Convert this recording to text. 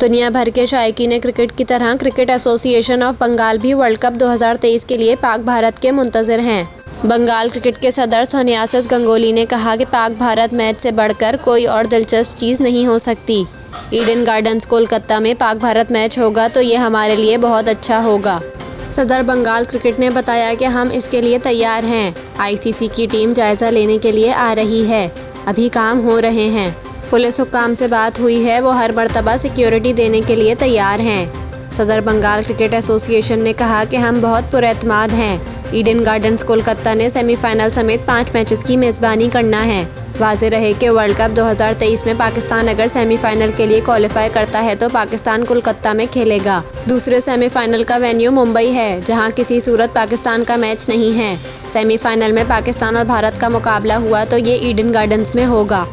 दुनिया भर के शायकीन क्रिकेट की तरह क्रिकेट एसोसिएशन ऑफ बंगाल भी वर्ल्ड कप 2023 के लिए पाक भारत के मुंतज़िर हैं। बंगाल क्रिकेट के सदर सोनियासिस गंगोली ने कहा कि पाक भारत मैच से बढ़कर कोई और दिलचस्प चीज़ नहीं हो सकती। ईडन गार्डन्स कोलकाता में पाक भारत मैच होगा तो ये हमारे लिए बहुत अच्छा होगा। सदर बंगाल क्रिकेट ने बताया कि हम इसके लिए तैयार हैं। आईसीसी की टीम जायज़ा लेने के लिए आ रही है, अभी काम हो रहे हैं। पुलिस हुक्काम से बात हुई है, वो हर मर्तबा सिक्योरिटी देने के लिए तैयार हैं। सदर बंगाल क्रिकेट एसोसिएशन ने कहा कि हम बहुत पुरएतमाद हैं। ईडन गार्डन्स कोलकाता ने सेमीफाइनल समेत 5 मैचेस की मेज़बानी करना है। वाज़ेह रहे कि वर्ल्ड कप 2023 में पाकिस्तान अगर सेमीफाइनल के लिए क्वालिफाई करता है तो पाकिस्तान कोलकाता में खेलेगा। दूसरे सेमीफाइनल का वेन्यू मुंबई है, जहां किसी सूरत पाकिस्तान का मैच नहीं है। सेमीफाइनल में पाकिस्तान और भारत का मुकाबला हुआ तो ये ईडन गार्डन्स में होगा।